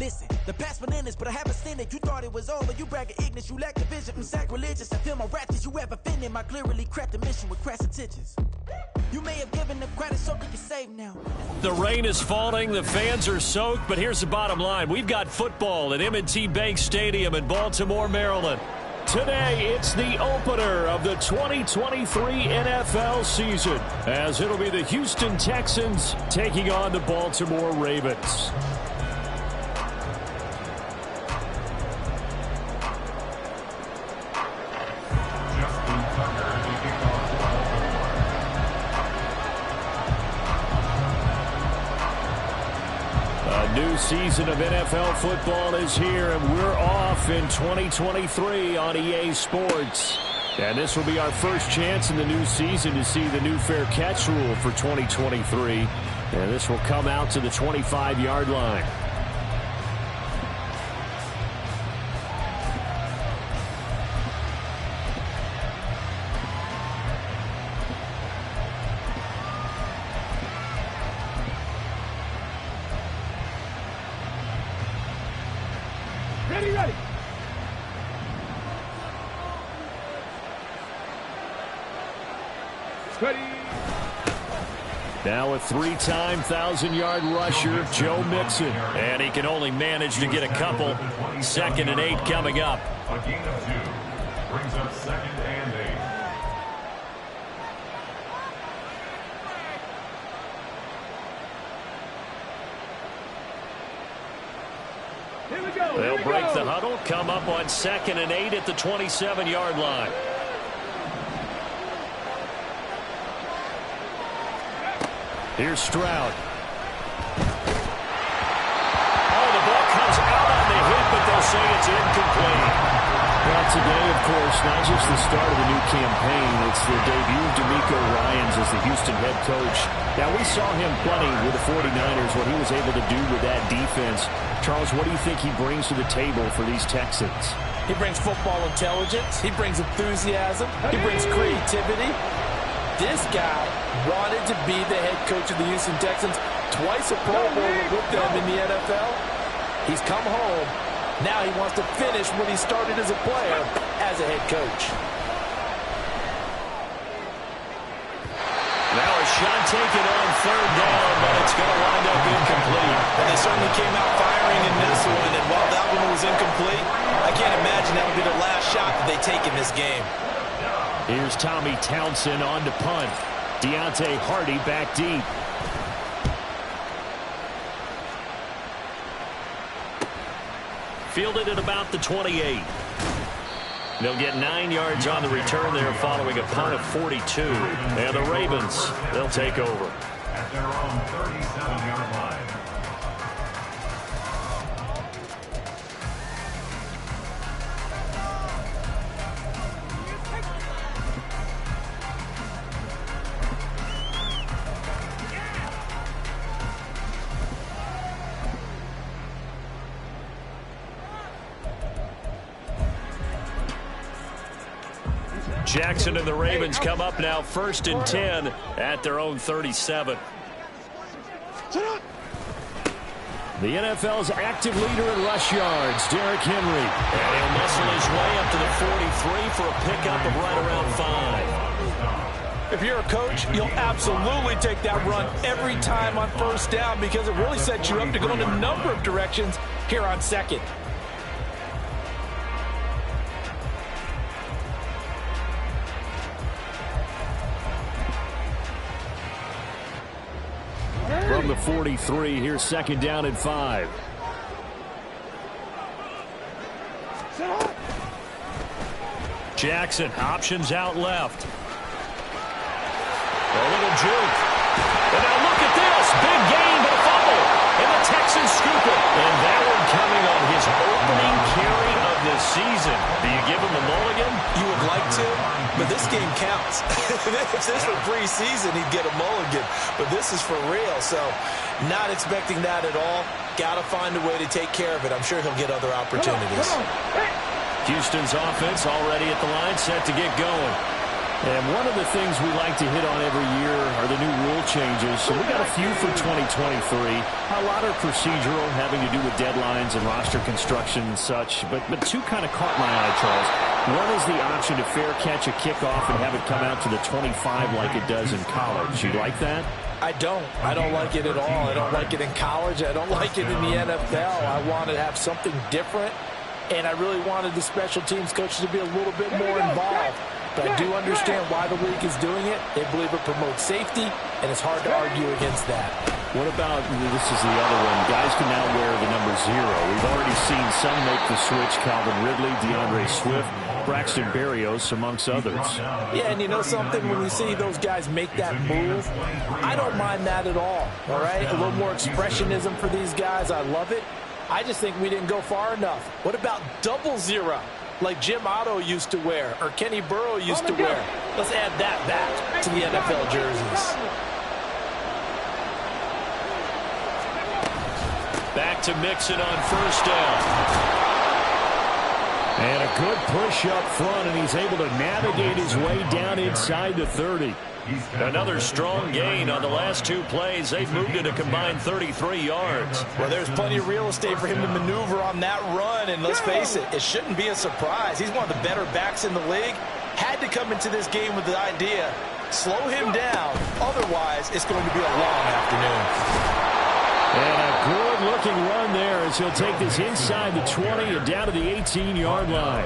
Listen, the past bananas, but I haven't seen it. You thought it was over, you bragging ignorance, you lack the vision. I'm sacrilegious, I feel my wrath. Did you ever offended my clearly crafted mission with crass intentions? You may have given them credit, so they can save now. The rain is falling, the fans are soaked, but here's the bottom line. We've got football at M&T Bank Stadium in Baltimore, Maryland. Today, it's the opener of the 2023 NFL season, as it'll be the Houston Texans taking on the Baltimore Ravens. New season of NFL football is here, and we're off in 2023 on EA Sports. And this will be our first chance in the new season to see the new fair catch rule for 2023. And this will come out to the 25-yard line. Ready. Now a three-time 1,000-yard rusher, Joe Mixon. And he can only manage to get a couple. 2nd and 8 coming up. A gain of 2 brings up 2nd and 8. They'll break the huddle, come up on 2nd and 8 at the 27-yard line. Here's Stroud. Oh, the ball comes out on the hit, but they'll say it's incomplete. Well, today, of course, not just the start of the new campaign, it's the debut of DeMeco Ryans as the Houston head coach. Now, we saw him plenty with the 49ers, what he was able to do with that defense. Charles, what do you think he brings to the table for these Texans? He brings football intelligence. He brings enthusiasm. He brings creativity. This guy wanted to be the head coach of the Houston Texans, twice a Pro Bowler with them in the NFL. He's come home. Now he wants to finish what he started as a player as a head coach. Now a shot taken on 3rd down, but it's going to wind up incomplete. And they certainly came out firing in this one, and while that one was incomplete, I can't imagine that would be the last shot that they take in this game. Here's Tommy Townsend on to punt. Deontay Hardy back deep. Fielded at about the 28. They'll get 9 yards on the return there following a punt of 42. And the Ravens, they'll take over. At their own 37-yard line. Jackson and the Ravens come up now 1st and 10 at their own 37. The NFL's active leader in rush yards, Derrick Henry. And he'll muscle his way up to the 43 for a pickup of right around 5. If you're a coach, you'll absolutely take that run every time on 1st down because it really sets you up to go in a number of directions here on 2nd. From the 43, here's 2nd down and 5. Jackson, options out left. A little juke. And now look at this. Big gain, but a fumble. And the Texans scoop it. And that one coming on his opening carry of the season. Do you give him a mulligan? You would like to, but this game counts. If this were preseason, he'd get a mulligan. But this is for real, so not expecting that at all. Got to find a way to take care of it. I'm sure he'll get other opportunities. Houston's offense already at the line, set to get going. And one of the things we like to hit on every year are the new rule changes. So we got a few for 2023. A lot are procedural, having to do with deadlines and roster construction and such. But two kind of caught my eye, Charles. One is the option to fair catch a kickoff and have it come out to the 25 like it does in college. You like that? I don't like it at all. I don't like it in college. I don't like it in the NFL. I want to have something different, and I really wanted the special teams coaches to be a little bit more involved. But I do understand why the league is doing it. They believe it promotes safety, and it's hard to argue against that. What about, this is the other one, guys can now wear the number 0. We've already seen some make the switch, Calvin Ridley, DeAndre Swift, Braxton Berrios, amongst others. Yeah, and you know something? When you see those guys make that move, I don't mind that at all right? A little more expressionism for these guys. I love it. I just think we didn't go far enough. What about double 0? Like Jim Otto used to wear, or Kenny Burrow used to wear. Let's add that back to the NFL jerseys. Back to Mixon on first down. And a good push up front, and he's able to navigate his way down inside the 30. Another strong gain on the last 2 plays. They've moved it a combined 33 yards. Well, there's plenty of real estate for him to maneuver on that run, and let's face it, it shouldn't be a surprise. He's one of the better backs in the league. Had to come into this game with the idea, slow him down, otherwise it's going to be a long afternoon. And a good-looking run there as he'll take this inside the 20 and down to the 18-yard line.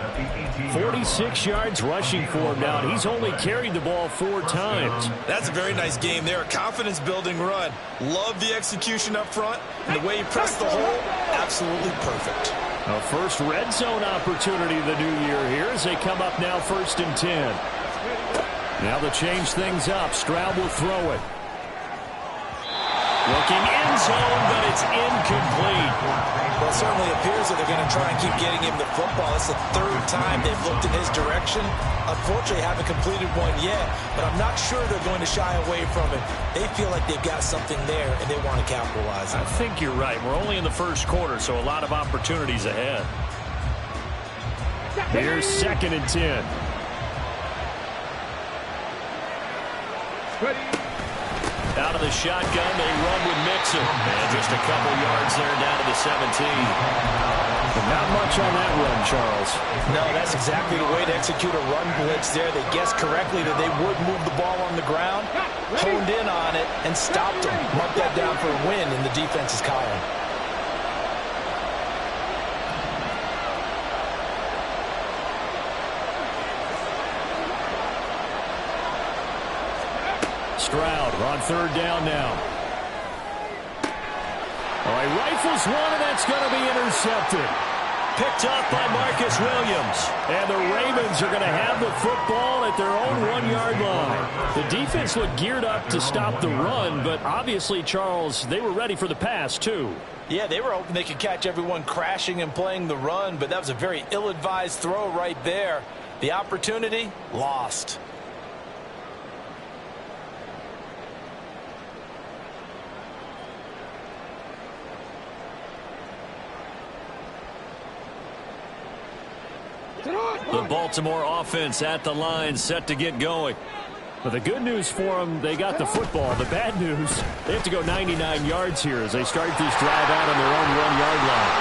46 yards rushing for him now. He's only carried the ball 4 times. That's a very nice game there. A confidence-building run. Love the execution up front. And the way he pressed the hole, absolutely perfect. A first red zone opportunity of the new year here as they come up now 1st and 10. Now to change things up, Stroud will throw it. Looking end zone, but it's incomplete. Well, it certainly appears that they're going to try and keep getting him the football. It's the 3rd time they've looked in his direction. Unfortunately, haven't completed one yet, but I'm not sure they're going to shy away from it. They feel like they've got something there, and they want to capitalize on it. I think you're right. We're only in the first quarter, so a lot of opportunities ahead. Here's 2nd and 10. Out of the shotgun, they run with Mixon. And just a couple yards there down to the 17. But not much on that run, Charles. No, that's exactly the way to execute a run blitz there. They guessed correctly that they would move the ball on the ground, honed in on it, and stopped them. Mark that down for a win in the defense's column. Stroud on 3rd down now. All right, rifles one, and that's going to be intercepted. Picked up by Marcus Williams. And the Ravens are going to have the football at their own 1-yard line. The defense looked geared up to stop the run, but obviously, Charles, they were ready for the pass, too. Yeah, they were hoping they could catch everyone crashing and playing the run, but that was a very ill-advised throw right there. The opportunity, lost. The Baltimore offense at the line, set to get going. But the good news for them, they got the football. The bad news, they have to go 99 yards here as they start this drive out on their own 1-yard line.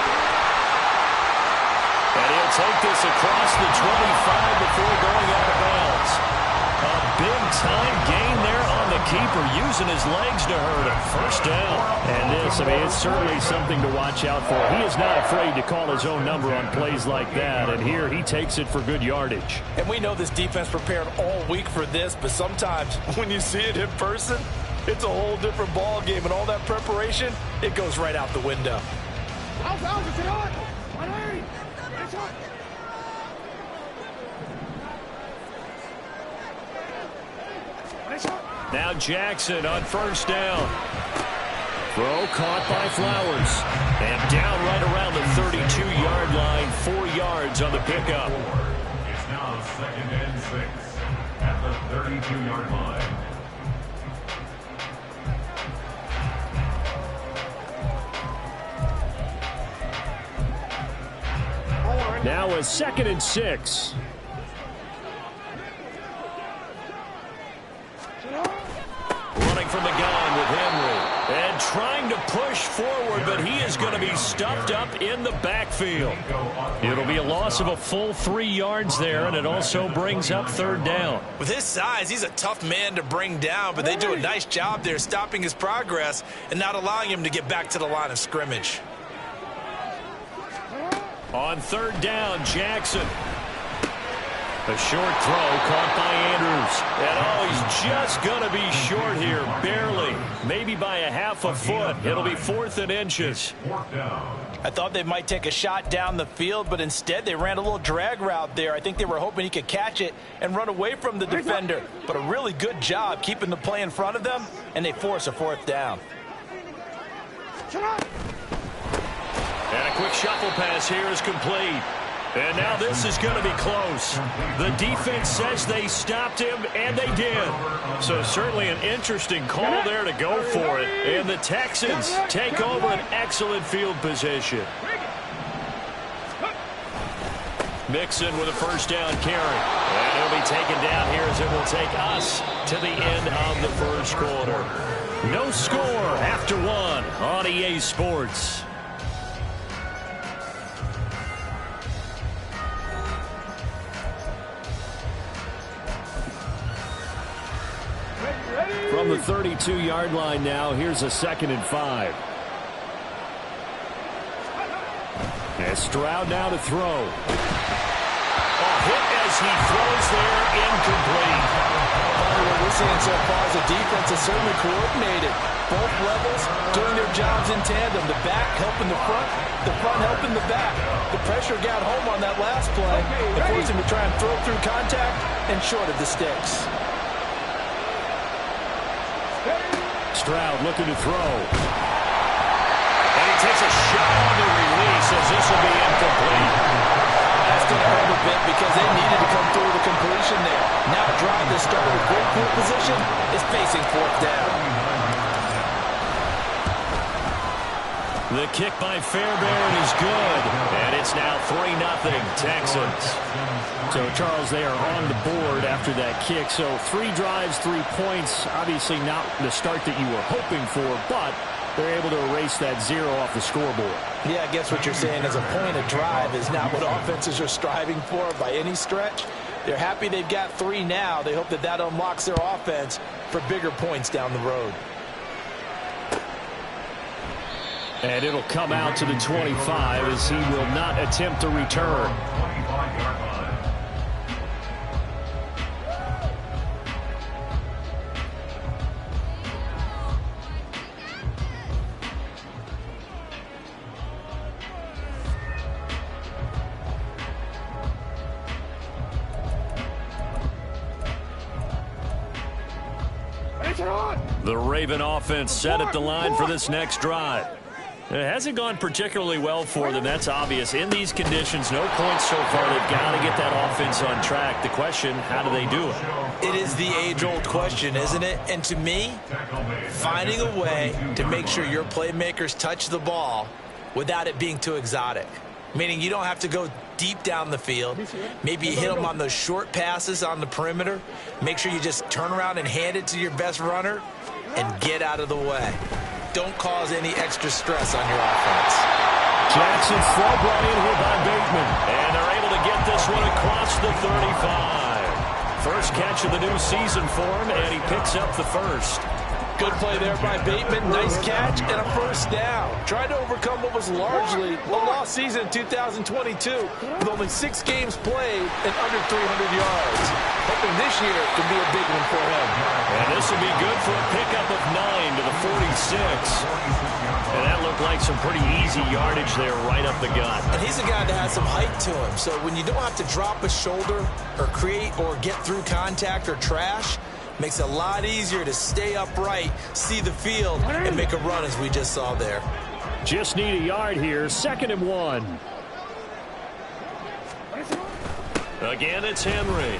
And he'll take this across the 25 before going out of bounds. A big-time gain there on the keeper, using his legs to hurt him. First down. And this, it's certainly something to watch out for. He is not afraid to call his own number on plays like that, and here he takes it for good yardage. And we know this defense prepared all week for this, but sometimes when you see it in person, it's a whole different ball game, and all that preparation, it goes right out the window. Now Jackson on first down. Throw caught by Flowers. And down right around the 32-yard line, 4 yards on the pickup. It's now 2nd and 6 at the 32-yard line. Now a 2nd and 6. to push forward, but he is going to be stuffed up in the backfield. It'll be a loss of a full 3 yards there, and it also brings up 3rd down. With his size, he's a tough man to bring down, but they do a nice job there stopping his progress and not allowing him to get back to the line of scrimmage. On 3rd down, Jackson. A short throw caught by Andrews. And he's just going to be short here, barely. Maybe by a half a foot. It'll be 4th and inches. I thought they might take a shot down the field, but instead they ran a little drag route there. I think they were hoping he could catch it and run away from the defender. But a really good job keeping the play in front of them, and they force a 4th down. And a quick shuffle pass here is complete. And now this is going to be close. The defense says they stopped him, and they did. So certainly an interesting call there to go for it. And the Texans take over an excellent field position. Mixon with a 1st down carry. And he'll be taken down here as it will take us to the end of the 1st quarter. No score after 1 on EA Sports. From the 32-yard line now, here's a 2nd and 5. And Stroud now to throw. A hit as he throws there, incomplete. What we're seeing so far is the defense is certainly coordinated. Both levels doing their jobs in tandem. The back helping the front helping the back. The pressure got home on that last play and forced him to try and throw through contact and short of the sticks. Stroud looking to throw. And he takes a shot on the release as this will be incomplete. That's going to hurt a bit because they needed to come through the completion there. Now a drive that started with great field position is facing 4th down. The kick by Fairbairn is good. And it's now 3-0 Texans. So, Charles, they are on the board after that kick. So 3 drives, 3 points. Obviously not the start that you were hoping for, but they're able to erase that 0 off the scoreboard. Yeah, I guess what you're saying is a point of drive is not what offenses are striving for by any stretch. They're happy they've got 3 now. They hope that that unlocks their offense for bigger points down the road. And it'll come out to the 25 as he will not attempt to return. The Raven offense set at the line for this next drive. It hasn't gone particularly well for them. That's obvious. In these conditions, no points so far. They've got to get that offense on track. The question, how do they do it? It is the age-old question, isn't it? And to me, finding a way to make sure your playmakers touch the ball without it being too exotic. Meaning you don't have to go deep down the field. Maybe you hit them on those short passes on the perimeter. Make sure you just turn around and hand it to your best runner and get out of the way. Don't cause any extra stress on your offense. Jackson throw brought in here by Bateman. And they're able to get this one across the 35. First catch of the new season for him, and he picks up the first. Good play there by Bateman. Nice catch and a 1st down. Trying to overcome what was largely a lost season in 2022 with only 6 games played and under 300 yards. Hoping this year could be a big one for him. And this will be good for a pickup of 9 to the 46. And that looked like some pretty easy yardage there right up the gut. And he's a guy that has some height to him. So when you don't have to drop a shoulder or create or get through contact or trash, makes it a lot easier to stay upright, see the field, and make a run as we just saw there. Just need a yard here. 2nd and 1. Again, it's Henry.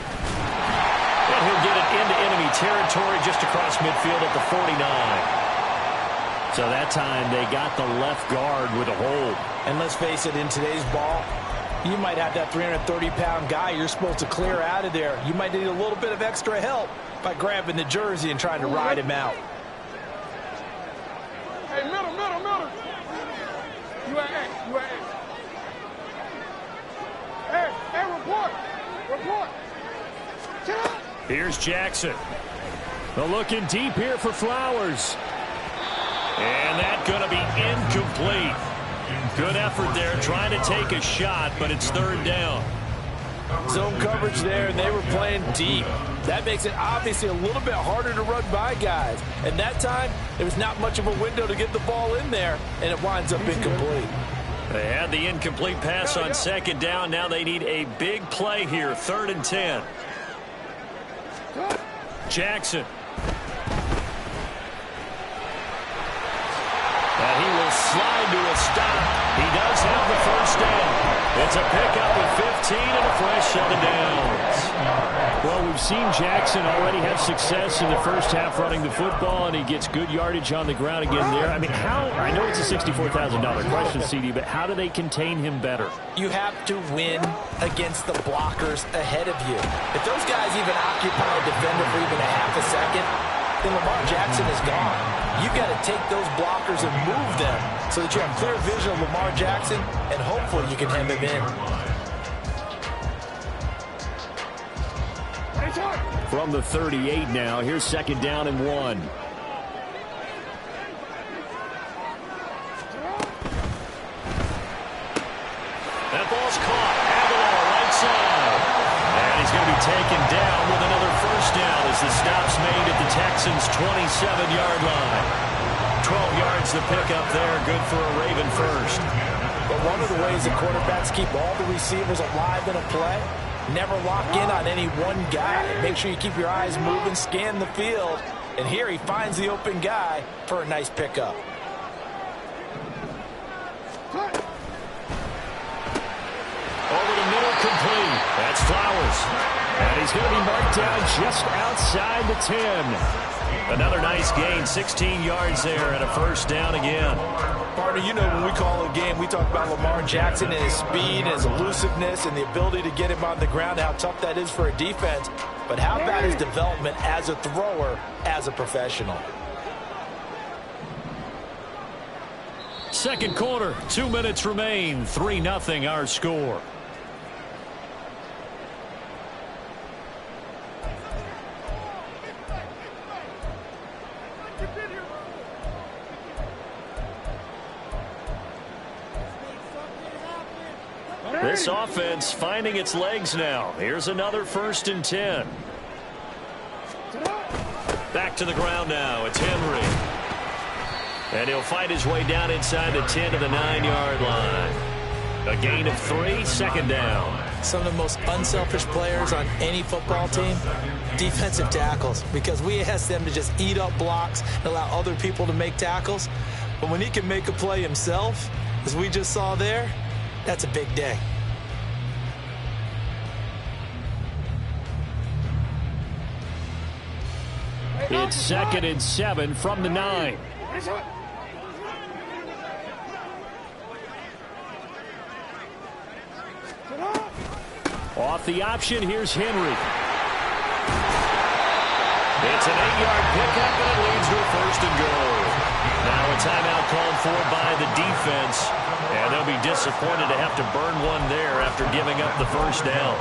And he'll get it into enemy territory just across midfield at the 49. So that time they got the left guard with a hold. And let's face it, in today's ball, you might have that 330-pound guy you're supposed to clear out of there. You might need a little bit of extra help by grabbing the jersey and trying to ride him out. Hey, middle. Here's Jackson. They're looking deep here for Flowers. And that's going to be incomplete. Good effort there trying to take a shot, but it's third down. Zone coverage there, and they were playing deep. That makes it obviously a little bit harder to run by guys. And that time, there was not much of a window to get the ball in there, and it winds up incomplete. They had the incomplete pass on second down. Now they need a big play here, 3rd and 10. Jackson. And he will slide to a stop. He does have the first down. It's a pickup of 15 and a fresh 7 downs. Well, we've seen Jackson already have success in the first half running the football, and he gets good yardage on the ground again there. I mean, I know it's a $64,000 question, CD, but how do they contain him better? You have to win against the blockers ahead of you. If those guys even occupy a defender for even a half a second, then Lamar Jackson is gone. You've got to take those blockers and move them so that you have clear vision of Lamar Jackson, and hopefully you can hem him in. From the 38 now, here's 2nd down and 1. That ball's caught. Aguilar right side. And he's going to be taken down with another first down as the stop's made at the Texans' 27-yard line. 12 yards to pick up there. Good for a Raven first. But one of the ways the quarterbacks keep all the receivers alive in a play, never lock in on any one guy. Make sure you keep your eyes moving, scan the field. And here he finds the open guy for a nice pickup. Over the middle, complete. That's Flowers. And he's going to be marked down just outside the 10. Another nice gain, 16 yards there, and a first down again. Partner, you know when we call a game, we talk about Lamar Jackson and his speed and his elusiveness and the ability to get him on the ground, how tough that is for a defense. But how about his development as a thrower, as a professional? Second quarter, 2 minutes remain, 3-0 our score. This offense finding its legs now. Here's another 1st and 10. Back to the ground now. It's Henry. And he'll fight his way down inside the 10 to the 9-yard line. A gain of 3, 2nd down. Some of the most unselfish players on any football team, defensive tackles, because we ask them to just eat up blocks and allow other people to make tackles. But when he can make a play himself, as we just saw there, that's a big day. It's 2nd and 7 from the 9. Off the option, here's Henry. It's an 8-yard pickup, and it leads to a 1st and goal. Now a timeout called for by the defense, and they'll be disappointed to have to burn one there after giving up the first down.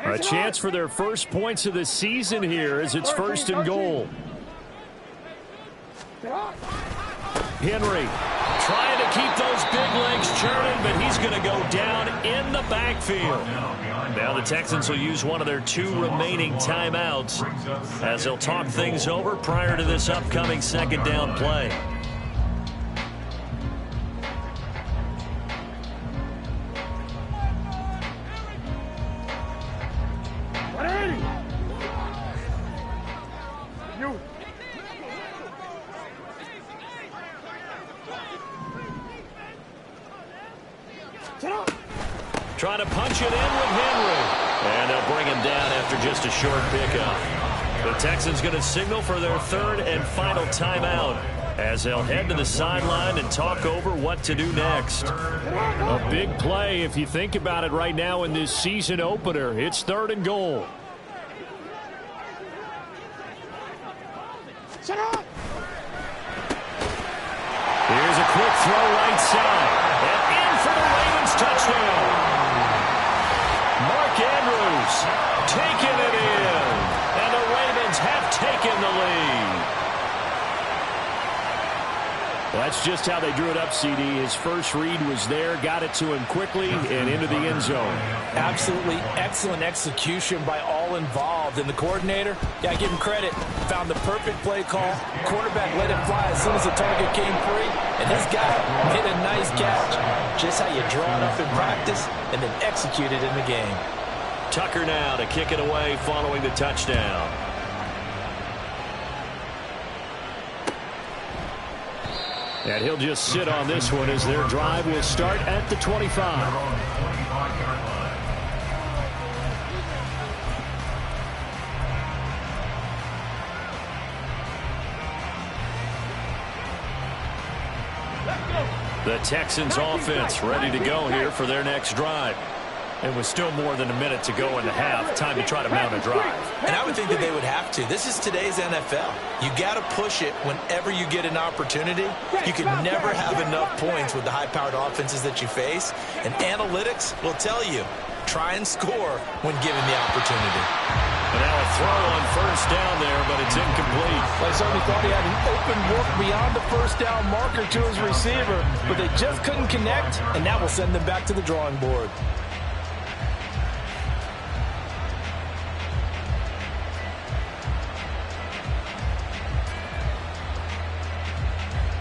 A chance for their first points of the season here as it's 1st and goal. Henry trying to keep those big legs churning, but he's going to go down in the backfield. Now the Texans will use one of their 2 remaining timeouts as they'll talk things over prior to this upcoming 2nd down play. Trying to punch it in with Henry. And they'll bring him down after just a short pickup. The Texans going to signal for their third and final timeout as they'll head to the sideline and talk over what to do next. A big play if you think about it right now in this season opener. It's 3rd and goal. Here's a quick throw right side. And in for the Ravens touchdown. Mark Andrews taking it in. And the Ravens have taken the lead. That's just how they drew it up, CD. His first read was there, got it to him quickly, and into the end zone. Absolutely excellent execution by all involved. And the coordinator, yeah, give him credit, found the perfect play call. Quarterback let it fly as soon as the target came free, and his guy made a nice catch. Just how you draw it up in practice and then execute it in the game. Tucker now to kick it away following the touchdown. And he'll just sit on this one as their drive will start at the 25. The Texans offense ready to go here for their next drive. And with still more than a minute to go in the half, time to try to mount a drive. And I would think that they would have to. This is today's NFL. You got to push it whenever you get an opportunity. You can never have enough points with the high-powered offenses that you face. And analytics will tell you, try and score when given the opportunity. And now a throw on first down there, but it's incomplete. I certainly thought he had an open look beyond the first down marker to his receiver, but they just couldn't connect, and that will send them back to the drawing board.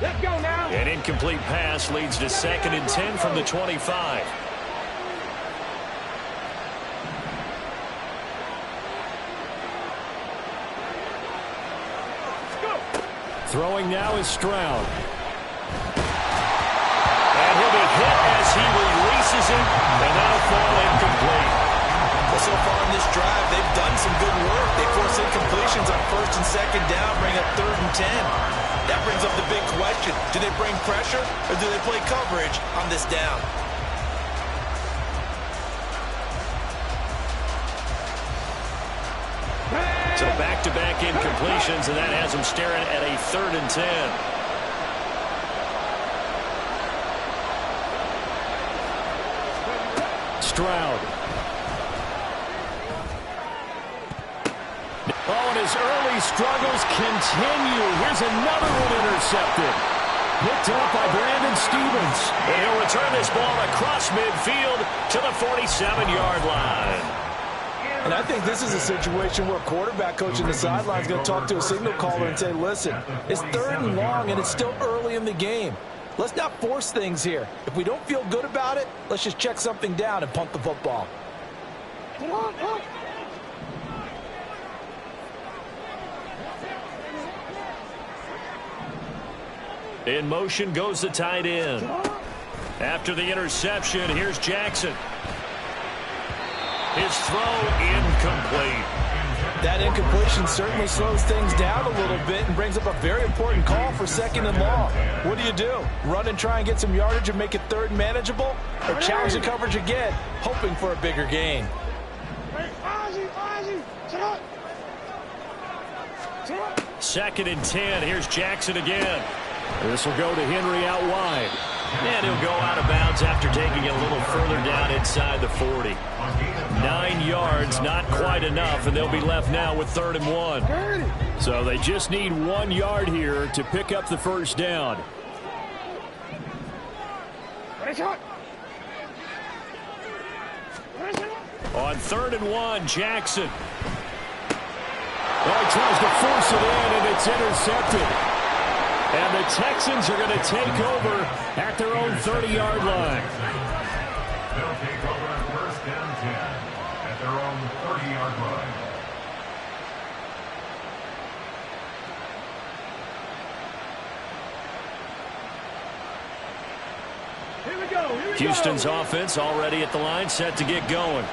Let's go now. An incomplete pass leads to 2nd and 10 from the 25. Throwing now is Stroud. And he'll be hit as he releases it, and that'll fall incomplete. Well, so far in this drive, they've done some good work. They force incompletions on 1st and 2nd down, bring up 3rd and 10. That brings up the big question. Do they bring pressure or do they play coverage on this down? So back-to-back incompletions, and that has them staring at a 3rd and 10. Stroud. Oh, and his early struggles continue. Here's another one intercepted. Picked up by Brandon Stevens. And he'll return this ball across midfield to the 47-yard line. And I think this is a situation where quarterback coach in the sideline is going to talk to a signal caller and say, listen, it's 3rd and long and it's still early in the game. Let's not force things here. If we don't feel good about it, let's just check something down and punt the football. In motion goes the tight end. After the interception, here's Jackson. His throw incomplete. That incompletion certainly slows things down a little bit and brings up a very important call for 2nd and long. What do? Run and try and get some yardage and make it 3rd manageable? Or challenge the coverage again, hoping for a bigger gain? Second and 10. Here's Jackson again. This will go to Henry out wide. And he'll go out of bounds after taking it a little further down inside the 40. 9 yards, not quite enough, and they'll be left now with 3rd and 1. So they just need 1 yard here to pick up the first down. On 3rd and 1, Jackson. Oh, he tries to force it in, and it's intercepted. And the Texans are going to take over at their own 30-yard line. They'll take over 1st and 10 at their own 30-yard line. Houston's offense already at the line, set to get going.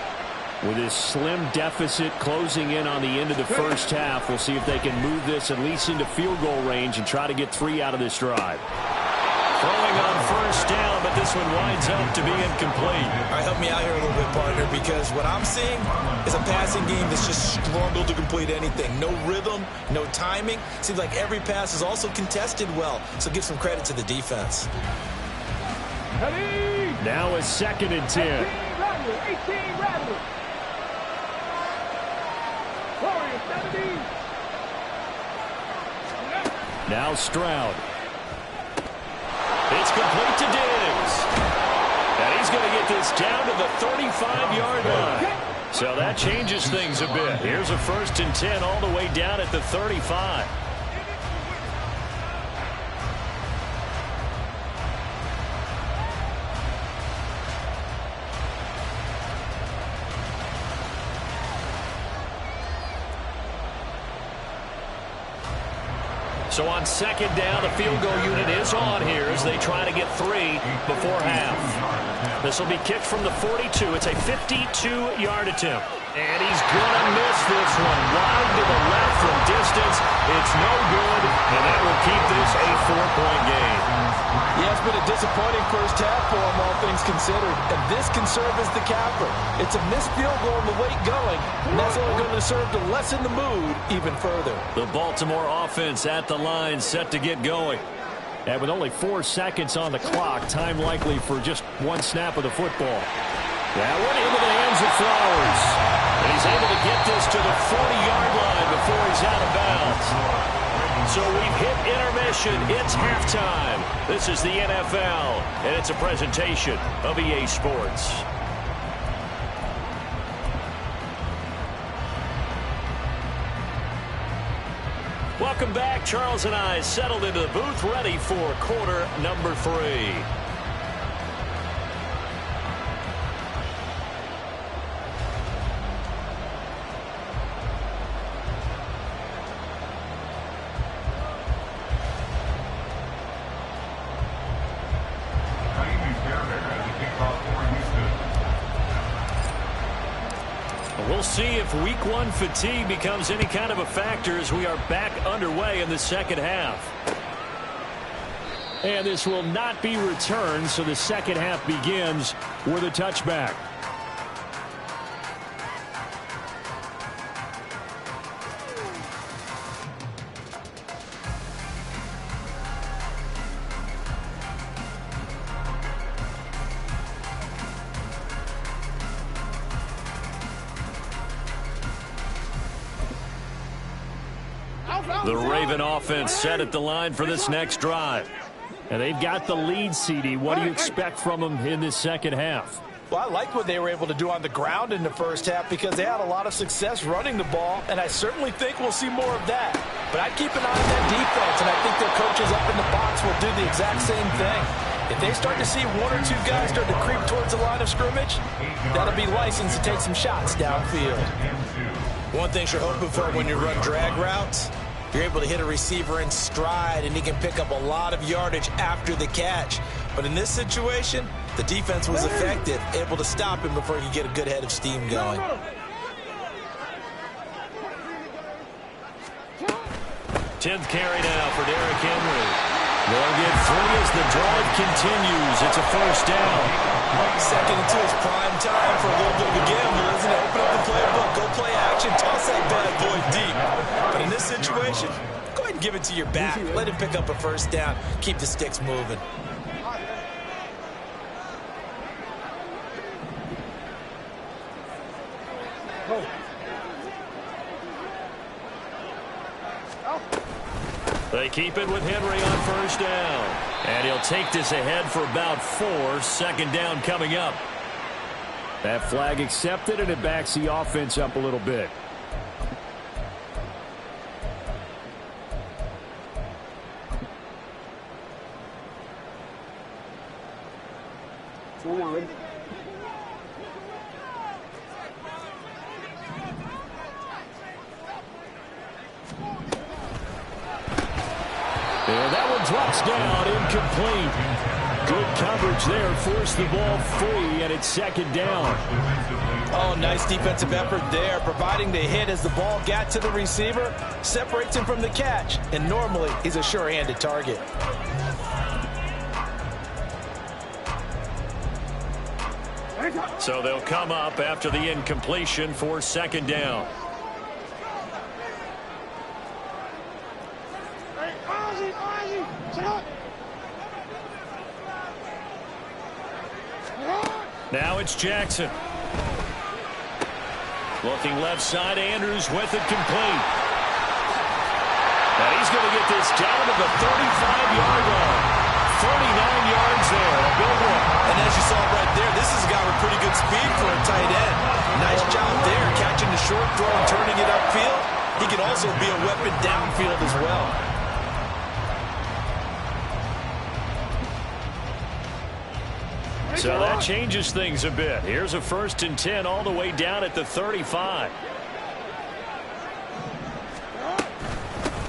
With this slim deficit closing in on the end of the first half, we'll see if they can move this at least into field goal range and try to get 3 out of this drive. Throwing on first down, but this one winds up to be incomplete. All right, help me out here a little bit, partner, because what I'm seeing is a passing game that's just struggled to complete anything. No rhythm, no timing. Seems like every pass is also contested well, so give some credit to the defense. Now a 2nd and 10. 18 Radley. Now Stroud. It's complete to Diggs. And he's going to get this down to the 35-yard line. So that changes things a bit. Here's a 1st and 10 all the way down at the 35. So on 2nd down, the field goal unit is on here as they try to get 3 before half. This will be kicked from the 42. It's a 52-yard attempt. And he's going to miss this one. Wide to the left from distance. It's no good, and that will keep this a 4-point game. Yeah, it's been a disappointing first half for him, all things considered. And this can serve as the capper. It's a missed field goal on the late going, and that's only going to serve to lessen the mood even further. The Baltimore offense at the line, set to get going. And with only 4 seconds on the clock, time likely for just 1 snap of the football. That one into the hands of Flowers. And he's able to get this to the 40-yard line before he's out of bounds. So we've hit intermission. It's halftime. This is the NFL, and it's a presentation of EA Sports. Welcome back. Charles and I settled into the booth, ready for quarter number 3. We'll see if week 1 fatigue becomes any kind of a factor as we are back underway in the second half. And this will not be returned, so the second half begins with a touchback. The Raven offense set at the line for this next drive. And they've got the lead, CD. What do you expect from them in this second half? Well, I like what they were able to do on the ground in the first half because they had a lot of success running the ball, and I certainly think we'll see more of that. But I'd keep an eye on that defense, and I think their coaches up in the box will do the exact same thing. If they start to see 1 or 2 guys start to creep towards the line of scrimmage, that'll be licensed to take some shots downfield. One thing you're hoping for when you run drag routes, you're able to hit a receiver in stride, and he can pick up a lot of yardage after the catch. But in this situation, the defense was effective, able to stop him before he could get a good head of steam going. 10th carry now for Derrick Henry. They'll get 3 as the drive continues. It's a first down. Second and 2 is prime time for a little bit of a gamble, isn't it? Open up the playbook, go play action, toss that bad boy deep. But in this situation, go ahead and give it to your back. Let him pick up a first down. Keep the sticks moving. They keep it with Henry on first down. And he'll take this ahead for about 4. Second down coming up. That flag accepted, and it backs the offense up a little bit. And that one drops down, incomplete. Good coverage there. Forced the ball free, and it's second down. Oh, nice defensive effort there, providing the hit as the ball got to the receiver, separates him from the catch, and normally he's a sure-handed target. So they'll come up after the incompletion for second down. Now it's Jackson. Looking left side, Andrews with it complete. And he's going to get this down to the 35-yard line. 39 yards there, a big one. And as you saw right there, this is a guy with pretty good speed for a tight end. Nice job there, catching the short throw and turning it upfield. He can also be a weapon downfield as well. So that changes things a bit. Here's a 1st and 10 all the way down at the 35.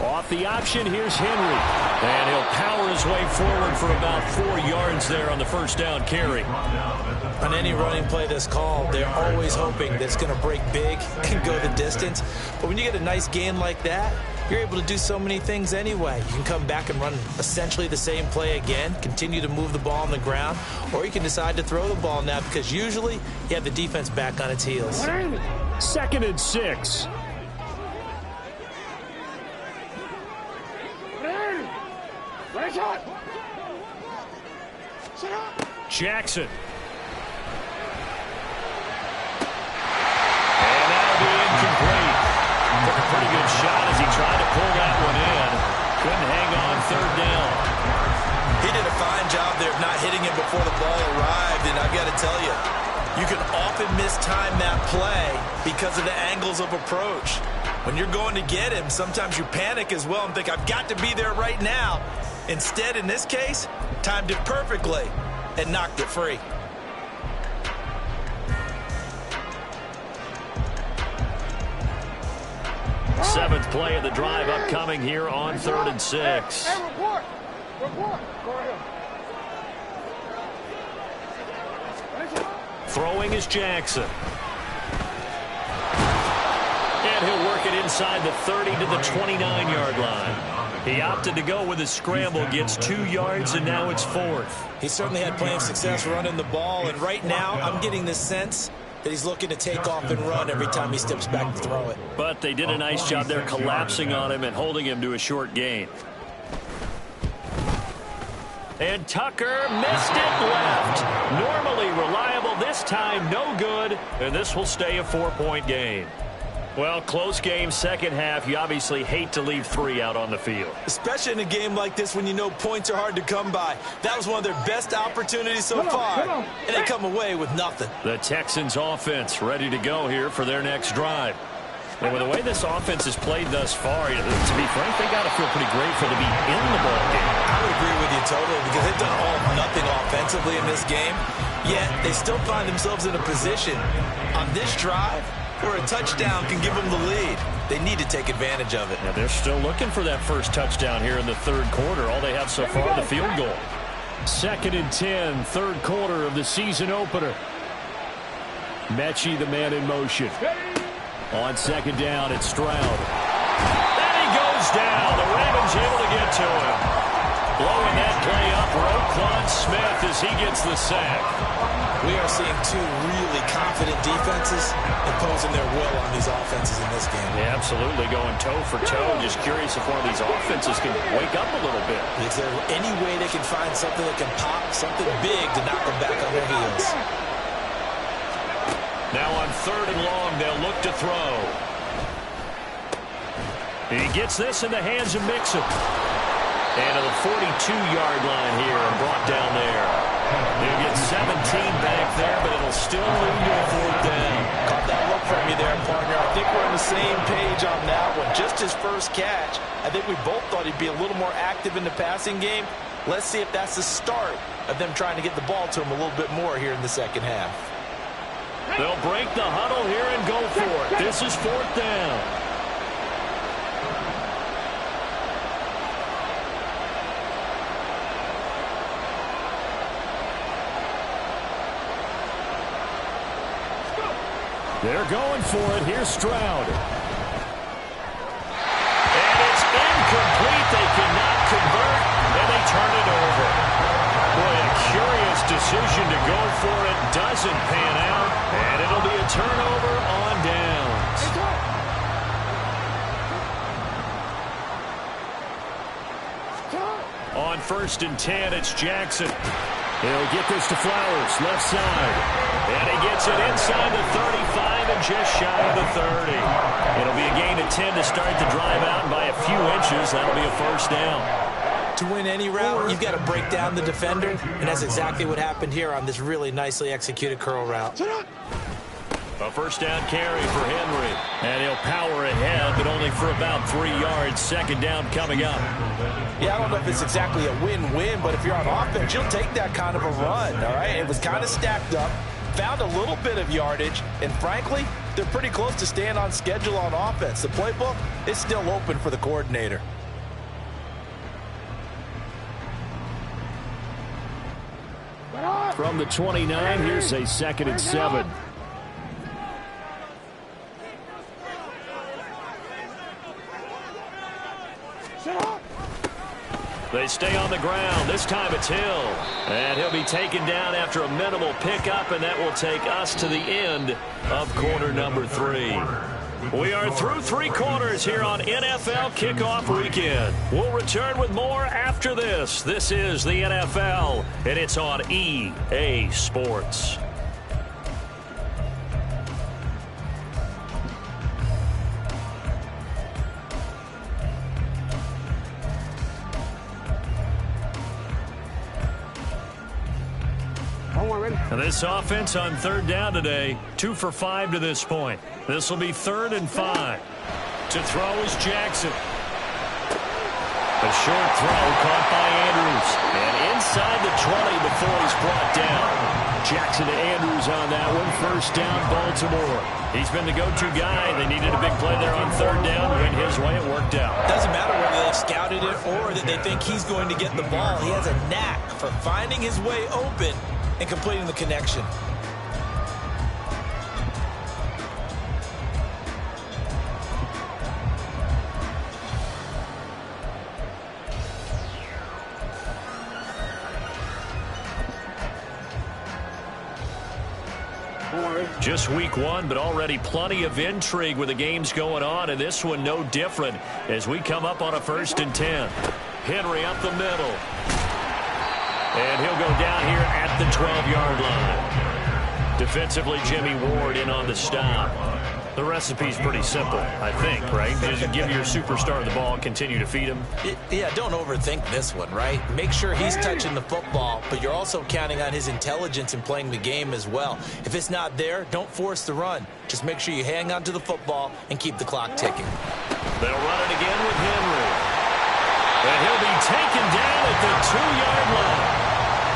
Off the option, here's Henry. And he'll power his way forward for about 4 yards there on the first down carry. On any running play that's called, they're always hoping that it's going to break big and go the distance. But when you get a nice gain like that, you're able to do so many things anyway. You can come back and run essentially the same play again, continue to move the ball on the ground, or you can decide to throw the ball now because usually you have the defense back on its heels. 2nd and 6. Jackson. And that'll be incomplete. Took a pretty good shot as he tried to pull that one in. Couldn't hang on 3rd down. He did a fine job there of not hitting him before the ball arrived, and I've got to tell you, you can often mistime that play because of the angles of approach. When you're going to get him, sometimes you panic as well and think, I've got to be there right now. Instead, in this case, timed it perfectly and knocked it free. Seventh play of the drive upcoming here on 3rd and 6. Hey, report. Report. Go ahead. Throwing is Jackson. And he'll work it inside the 30 to the 29-yard line. He opted to go with a scramble, gets 2 yards, and now it's 4th. He certainly had plenty of success running the ball, and right now I'm getting the sense that he's looking to take off and run every time he steps back to throw it. But they did a nice job there collapsing on him and holding him to a short gain. And Tucker missed it left. Normally reliable, this time no good, and this will stay a 4-point game. Well, close game, second half. You obviously hate to leave 3 out on the field. Especially in a game like this when you know points are hard to come by. That was one of their best opportunities so far, and they come away with nothing. The Texans offense ready to go here for their next drive. And with the way this offense has played thus far, to be frank, they got to feel pretty grateful to be in the ball game. I would agree with you totally because they've done all nothing offensively in this game, yet they still find themselves in a position on this drive where a touchdown can give them the lead. They need to take advantage of it. Now they're still looking for that first touchdown here in the 3rd quarter. All they have so far, the field goal. 2nd and 10, 3rd quarter of the season opener. Mechie, the man in motion. On 2nd down, it's Stroud. And he goes down. The Ravens able to get to him. Blowing that play up, Roquan Smith as he gets the sack. We are seeing 2 really confident defenses imposing their will on these offenses in this game. Yeah, absolutely, going toe for toe. Just curious if one of these offenses can wake up a little bit. Is there any way they can find something that can pop, something big to knock them back on their heels? Now on 3rd and long, they'll look to throw. He gets this in the hands of Mixon. And to the 42-yard line here and brought down there. He'll get 17 back there, but it'll still lead to a 4th down. Caught that look from you there, partner. I think we're on the same page on that one. Just his first catch. I think we both thought he'd be a little more active in the passing game. Let's see if that's the start of them trying to get the ball to him a little bit more here in the second half. They'll break the huddle here and go for it. This is 4th down. They're going for it. Here's Stroud. And it's incomplete. They cannot convert, and they turn it over. Boy, a curious decision to go for it. Doesn't pan out, and it'll be a turnover on downs. On 1st and 10, it's Jackson. He'll get this to Flowers, left side. And he gets it inside the 35 and just shy of the 30. It'll be a gain of 10 to start the drive out, and by a few inches, that'll be a first down. To win any route, you've got to break down the defender, and that's exactly what happened here on this really nicely executed curl route. A first down carry for Henry. And he'll power ahead, but only for about 3 yards. Second down coming up. Yeah, I don't know if it's exactly a win-win, but if you're on offense, you'll take that kind of a run, all right? It was kind of stacked up, found a little bit of yardage, and frankly, they're pretty close to staying on schedule on offense. The playbook is still open for the coordinator. From the 29, here's a 2nd and 7. They stay on the ground. This time it's Hill. And he'll be taken down after a minimal pickup, and that will take us to the end of quarter number 3. We are through 3 quarters here on NFL Kickoff Weekend. We'll return with more after this. This is the NFL, and it's on EA Sports. And this offense on 3rd down today, 2 for 5 to this point. This will be 3rd and 5. To throw is Jackson. A short throw caught by Andrews. And inside the 20 before he's brought down. Jackson to Andrews on that one. First down, Baltimore. He's been the go-to guy. They needed a big play there on 3rd down. Went his way. It worked out. Doesn't matter whether they've scouted it or that they think he's going to get the ball. He has a knack for finding his way open and completing the connection. Just week 1, but already plenty of intrigue with the games going on, and this one no different as we come up on a 1st and 10. Henry up the middle. And he'll go down here at the 12-yard line. Defensively, Jimmy Ward in on the stop. The recipe's pretty simple, I think, right? Just give your superstar the ball and continue to feed him. Yeah, don't overthink this one, right? Make sure he's touching the football, but you're also counting on his intelligence in playing the game as well. If it's not there, don't force the run. Just make sure you hang on to the football and keep the clock ticking. They'll run it again with Henry. And he'll be taken down at the 2-yard line.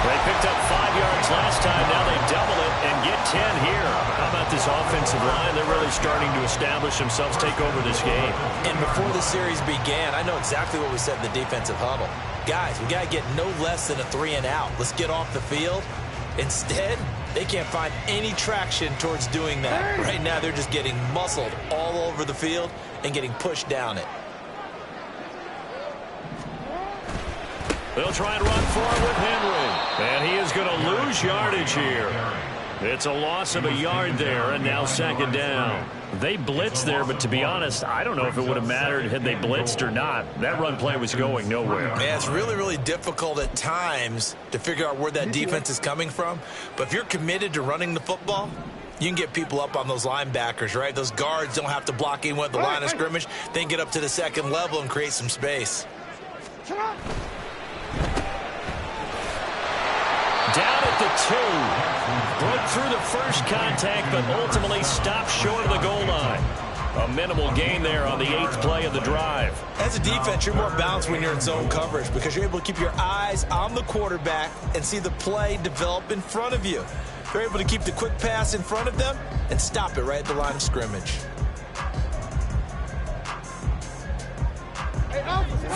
They picked up 5 yards last time. Now they double it and get 10 here. How about this offensive line? They're really starting to establish themselves, take over this game. And before the series began, I know exactly what we said in the defensive huddle. Guys, we got to get no less than a 3 and out. Let's get off the field. Instead, they can't find any traction towards doing that. Right now, they're just getting muscled all over the field and getting pushed down it. They'll try and run forward with Henry. And he is going to lose yardage here. It's a loss of a yard there, and now 2nd down. They blitzed there, but to be honest, I don't know if it would have mattered had they blitzed or not. That run play was going nowhere. Yeah, it's really, really difficult at times to figure out where that defense is coming from. But if you're committed to running the football, you can get people up on those linebackers, right? Those guards don't have to block anyone at the line of scrimmage. They can get up to the 2nd level and create some space. Down at the 2. Broke through the first contact, but ultimately stopped short of the goal line. A minimal gain there on the 8th play of the drive. As a defense, you're more balanced when you're in zone coverage because you're able to keep your eyes on the quarterback and see the play develop in front of you. You're able to keep the quick pass in front of them and stop it right at the line of scrimmage.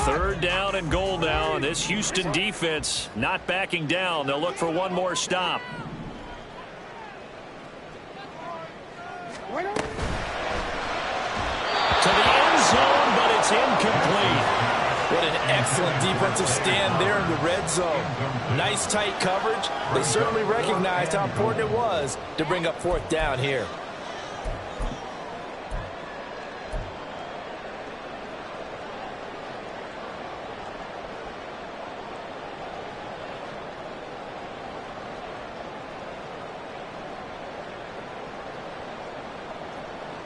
3rd down and goal now, and this Houston defense not backing down. They'll look for one more stop. it's incomplete. What an excellent defensive stand there in the red zone. Nice tight coverage. They certainly recognized how important it was to bring up fourth down here.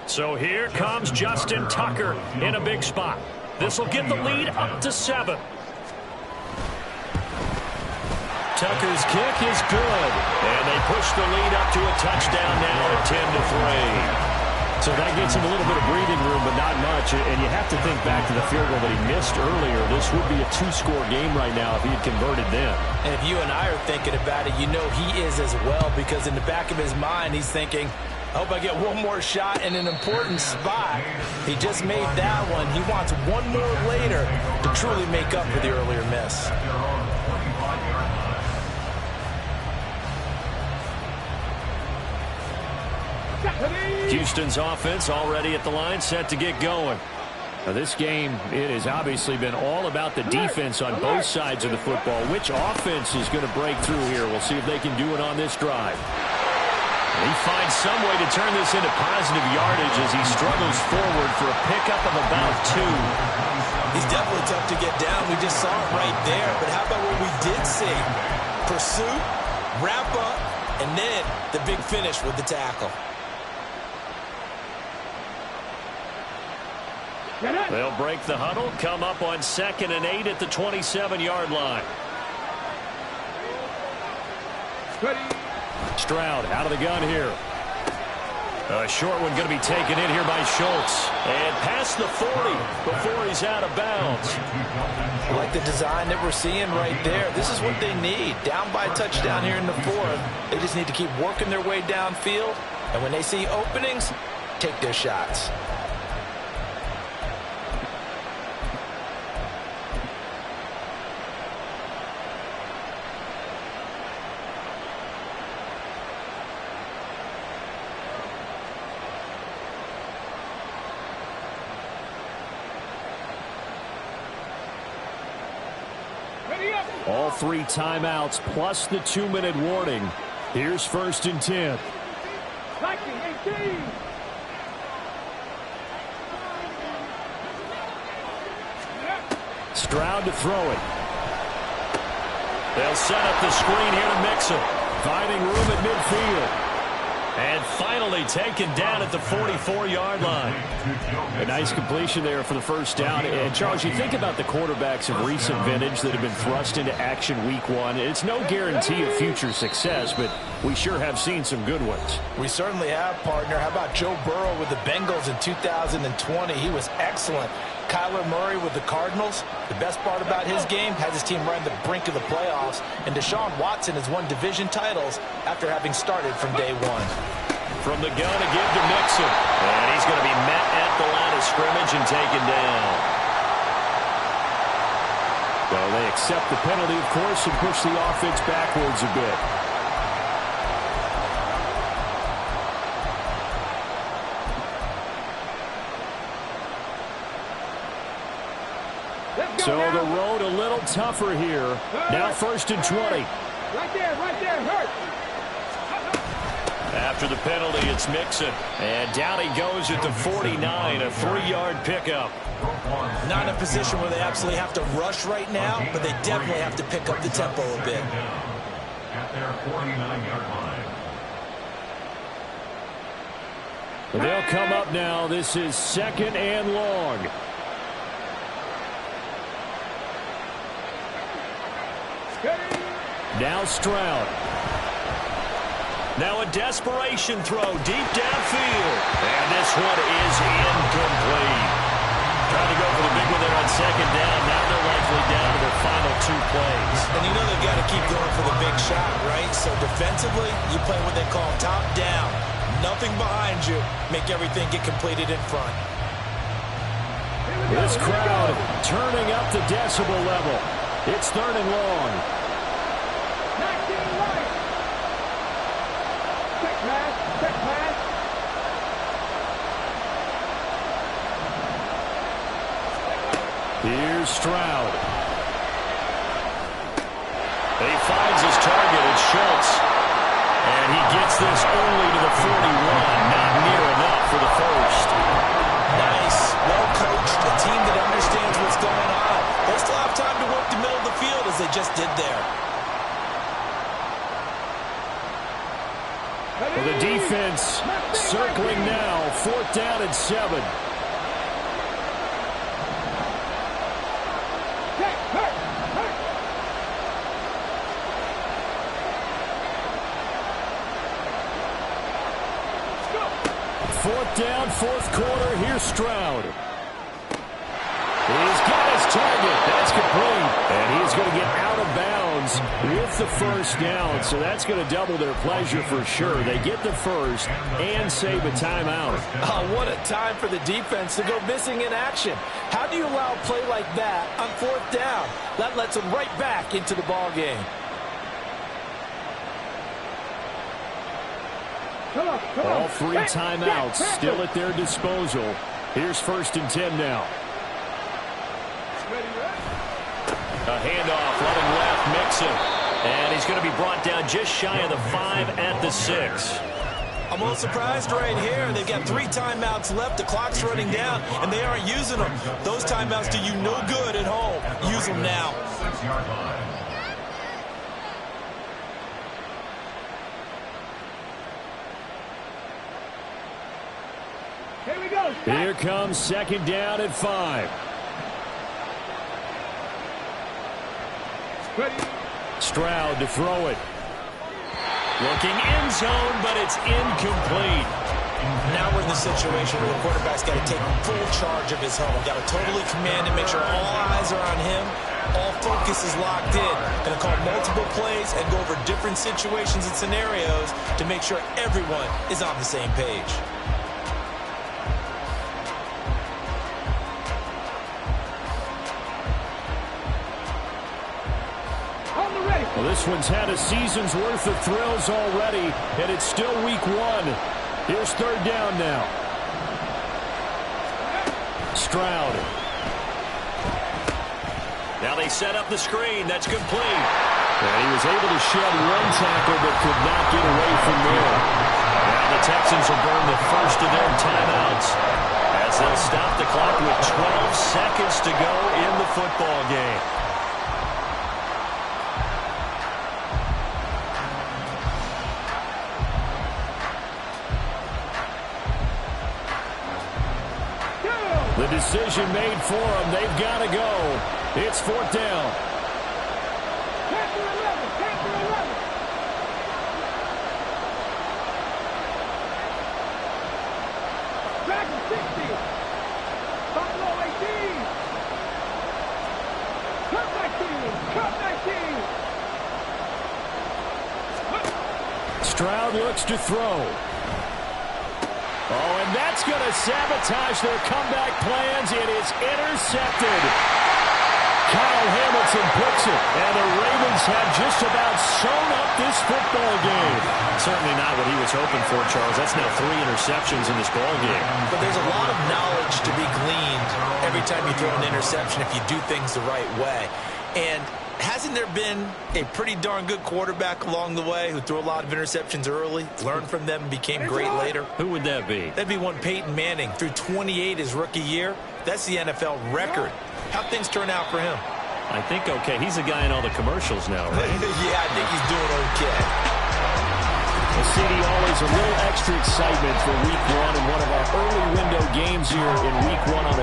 So here comes Justin Tucker in a big spot. This will get the lead up to 7. Tucker's kick is good. And they push the lead up to a touchdown now at 10-3. So that gets him a little bit of breathing room, but not much. And you have to think back to the field goal that he missed earlier. This would be a 2-score game right now if he had converted then. And if you and I are thinking about it, you know he is as well, because in the back of his mind, he's thinking, I hope I get one more shot in an important spot. He just made that one. He wants one more later to truly make up for the earlier miss. Houston's offense already at the line, set to get going. Now this game, it has obviously been all about the defense on both sides of the football. Which offense is going to break through here? We'll see if they can do it on this drive. He finds some way to turn this into positive yardage as he struggles forward for a pickup of about 2. He's definitely tough to get down. We just saw it right there. But how about what we did see? Pursuit, wrap up, and then the big finish with the tackle. They'll break the huddle, come up on 2nd and 8 at the 27-yard line. Stroud out of the gun here. A short one going to be taken in here by Schultz. And past the 40 before he's out of bounds. I like the design that we're seeing right there. This is what they need. Down by a touchdown here in the 4th. They just need to keep working their way downfield. And when they see openings, take their shots. All 3 timeouts plus the 2-minute warning. Here's 1st and 10. Stroud to throw it. They'll set up the screen here to Mixon. Finding room at midfield. And finally taken down at the 44-yard line. A nice completion there for the first down. And, Charles, you think about the quarterbacks of recent vintage that have been thrust into action week 1. It's no guarantee of future success, but we sure have seen some good ones. We certainly have, partner. How about Joe Burrow with the Bengals in 2020? He was excellent. Kyler Murray with the Cardinals. The best part about his game, has his team right on the brink of the playoffs. And Deshaun Watson has won division titles after having started from day 1. From the gun to give to Mixon. And he's going to be met at the line of scrimmage and taken down. Well, they accept the penalty, of course, and push the offense backwards a bit. So the road a little tougher here. Now 1st and 20. Right there, hurt. After the penalty, it's Mixon. And down he goes at the 49, a 3-yard pickup. Not in a position where they absolutely have to rush right now, but they definitely have to pick up the tempo a bit. At their 49-yard line. They'll come up now. This is 2nd and long. Now Stroud. Now a desperation throw deep downfield. And this one is incomplete. Trying to go for the big one there on 2nd down. Now they're likely down to their final 2 plays. And you know they've got to keep going for the big shot, right? So defensively, you play what they call top down. Nothing behind you. Make everything get completed in front. This crowd turning up the decibel level. It's 3rd and long. Here's Stroud. He finds his target. It's Schultz. And he gets this only to the 41. Not near enough for the first. Nice. Well coached. A team that understands what's going on. They'll still have time to work the middle of the field as they just did there. Well, the defense circling now. 4th down and 7. Fourth down, 4th quarter. Here's Stroud. He's got his target. That's complete. And he's going to get out of bounds with the first down. So that's going to double their pleasure for sure. They get the first and save a timeout. Oh, what a time for the defense to go missing in action. How do you allow a play like that on 4th down? That lets them right back into the ball game. All 3 timeouts still at their disposal. Here's 1st and 10 now. A handoff running left, Mixon. And he's going to be brought down just shy of the 5 at the 6. I'm a little surprised right here. They've got 3 timeouts left. The clock's running down, and they aren't using them. Those timeouts do you no good at home. Use them now. 6-yard line. Here we go. Here comes 2nd down and 5. Stroud to throw it. Looking end zone, but it's incomplete. Now we're in the situation where the quarterback's got to take full charge of his home. Got to totally command and make sure all eyes are on him. All focus is locked in. Going to call multiple plays and go over different situations and scenarios to make sure everyone is on the same page. Well, this one's had a season's worth of thrills already, and it's still week 1. Here's 3rd down now. Stroud. Now they set up the screen. That's complete. And he was able to shed 1 tackle, but could not get away from there. Now the Texans will burn the first of their timeouts as they'll stop the clock with 12 seconds to go in the football game. The decision made for them. They've got to go. It's 4th down. Panther 11. Panther 11. Dragon 60. Buffalo 18. Cup 19. Cup 19. Stroud looks to throw. Oh, and that's going to sabotage their comeback plans. It is intercepted. Kyle Hamilton puts it, and the Ravens have just about sewn up this football game. Certainly not what he was hoping for, Charles. That's now 3 interceptions in this ball game. But there's a lot of knowledge to be gleaned every time you throw an interception if you do things the right way. And hasn't there been a pretty darn good quarterback along the way who threw a lot of interceptions early, learned from them, and became great later? Who would that be? That'd be one Peyton Manning. Threw 28 his rookie year. That's the NFL record. How'd things turn out for him? I think okay. He's a guy in all the commercials now, right? Yeah, I think he's doing okay. Well, CD, always a little extra excitement for week 1 and one of our early window games here in week 1 on a